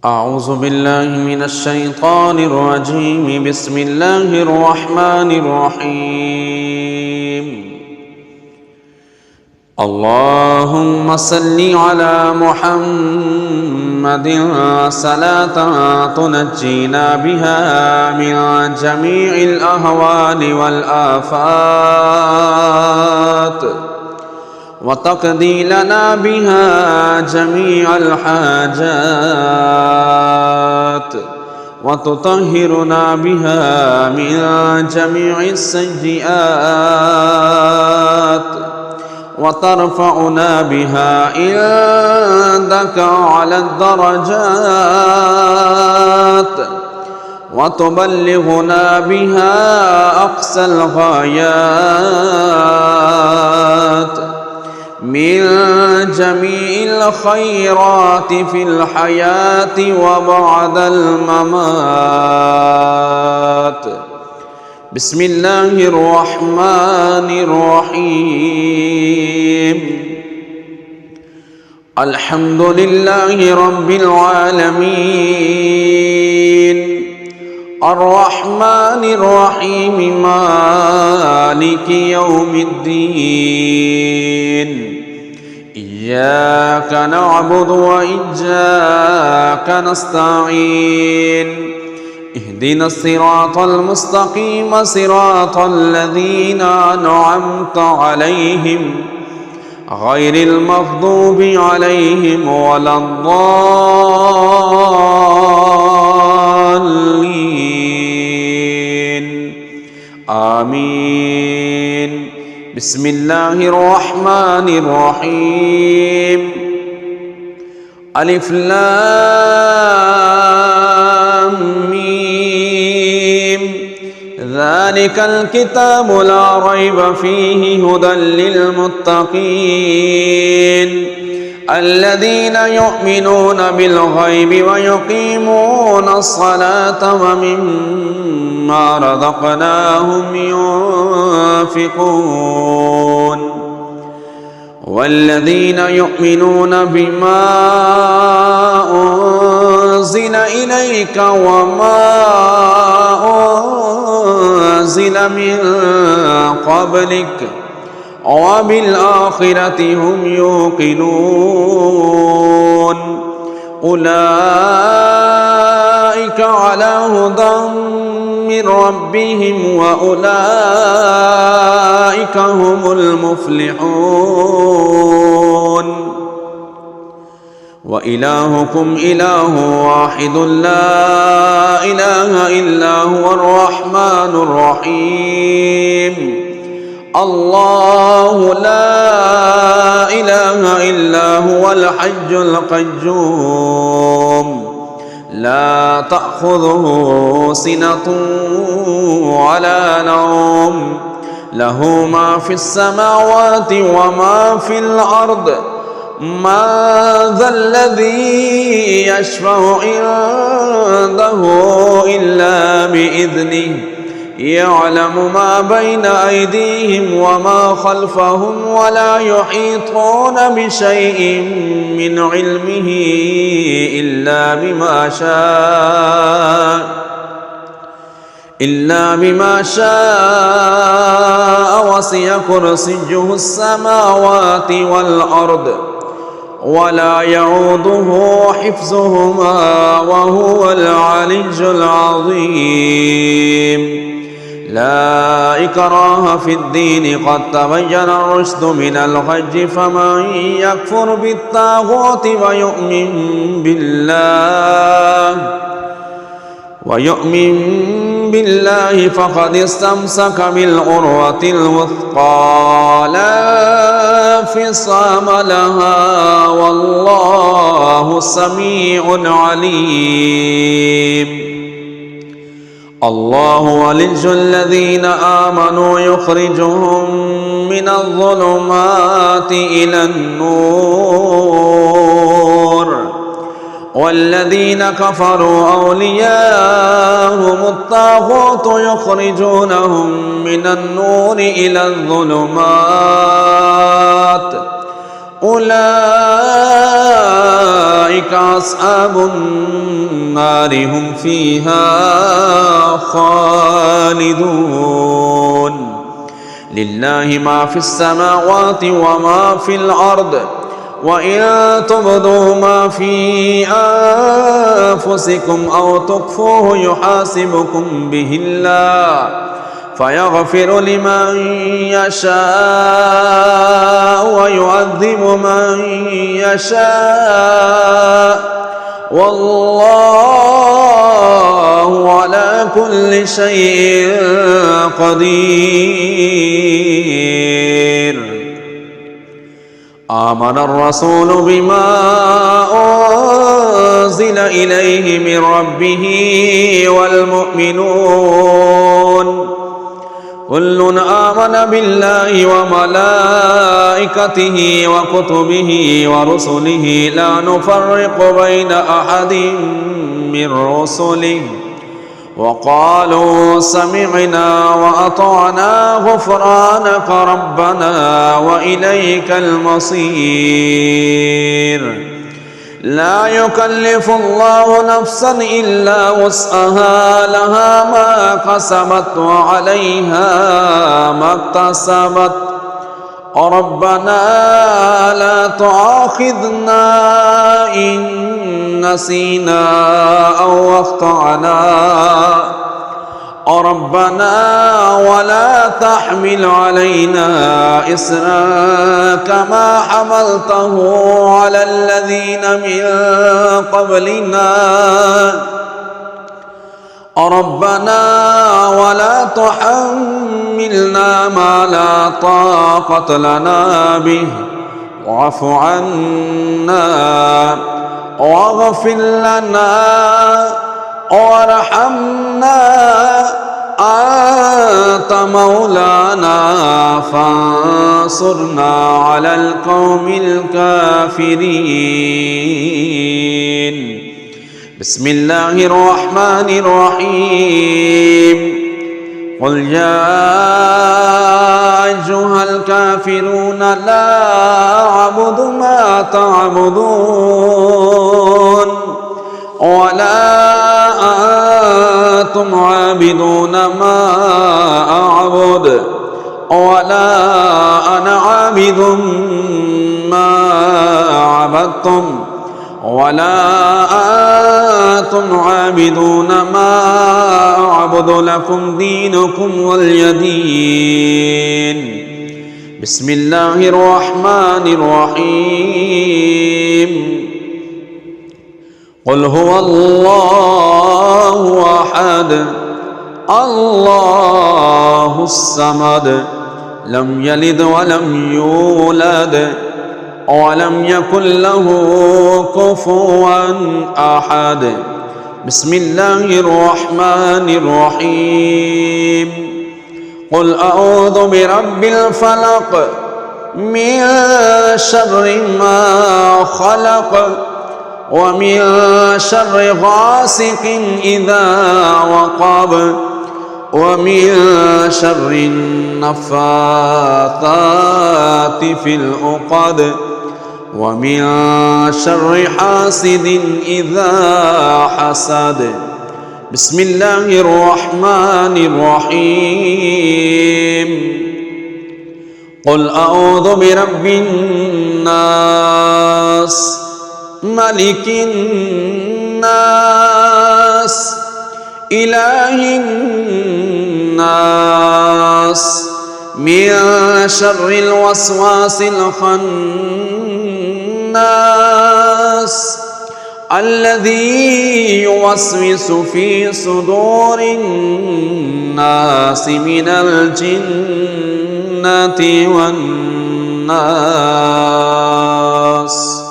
أعوذ بالله من الشيطان الرجيم. بسم الله الرحمن الرحيم. اللهم صل على محمد صلاة تنجينا بها من جميع الأهوال والآفات وتقضي لنا بها جميع الحاجات وتطهرنا بها من جميع السيئات وترفعنا بها عندك على الدرجات وتبلغنا بها أقصى الغايات من جميع الخيرات في الحياة وبعد الممات. بسم الله الرحمن الرحيم. الحمد لله رب العالمين الرحمن الرحيم مالك يوم الدين. إياك نعبد وإياك نستعين. اهدنا الصراط المستقيم صراط الذين أنعمت عليهم غير المغضوب عليهم ولا الضالين. آمين. بسم الله الرحمن الرحيم. ألف لام ميم. ذلك الكتاب لا ريب فيه هدى للمتقين الذين يؤمنون بالغيب ويقيمون الصلاة ومما رزقناهم ينفقون والذين يؤمنون بما أنزل إليك وما أنزل من قبلك وبالآخرة هم يوقنون أولئك على هدى من ربهم وأولئك هم المفلحون. وإلهكم إله واحد لا إله إلا هو الرحمن الرحيم. الله لا إله إلا هو الحي القيوم لا تأخذه سنة ولا نوم له ما في السماوات وما في الأرض. من ذا الذي يشفع عنده إلا بإذنه يعلم ما بين أيديهم وما خلفهم ولا يحيطون بشيء من علمه إلا بما شاء وسع كرسيه السماوات والأرض ولا يعوده حفظهما وهو العلي العظيم. لا إكراه في الدين قد تبين الرشد من الغي فمن يكفر بالطاغوت ويؤمن بالله فقد استمسك بالعروة الوثقى لا انفصام لها والله سميع عليم. الله ولي الذين آمنوا يخرجهم من الظلمات إلى النور والذين كفروا أولياءهم الطاغوت يخرجونهم من النور إلى الظلمات أولئك أصحاب النار هم فيها خالدون لله ما في السماوات وما في الأرض وإن تبدوا ما في أنفسكم أو تخفوه يحاسبكم به الله فيغفر لمن يشاء ويعذب من يشاء والله على كل شيء قدير. آمن الرسول بما أنزل إليه من ربه والمؤمنون كل آمن بالله وملائكته وكتبه ورسله لا نفرق بين أحد من رسله وقالوا سمعنا وأطعنا غفرانك ربنا وإليك المصير. لا يكلف الله نفسا إلا وسعها لها ما كسبت وعليها ما اكتسبت ربنا لا تؤاخذنا إن نسينا أو أخطأنا ربنا ولا تحمل علينا إصرا كما حملته على الذين من قبلنا ربنا ولا تحملنا ما لا طاقة لنا به واعف عنا واغفر لنا وارحمنا أنت مولانا فانصرنا على القوم الكافرين. بسم الله الرحمن الرحيم قل يا أيها الكافرون لا أعبد ما تعبدون ولا أنتم عابدون ما أعبد ولا أنا عابد ما عبدتم ولا أنتم عابدون ما أعبد لكم دينكم ولي دين. بسم الله الرحمن الرحيم قل هو الله أحد الله الصمد لم يلد ولم يولد ولم يكن له كفوا أحد. بسم الله الرحمن الرحيم قل أعوذ برب الفلق من شر ما خلق ومن شر غاسق إذا وقب ومن شر النفاثات في العقد ومن شر حاسد إذا حسد. بسم الله الرحمن الرحيم قل أعوذ برب الناس ملك الناس إله الناس من شر الوسواس الخناس الذي يوسوس في صدور الناس من الجنة والناس.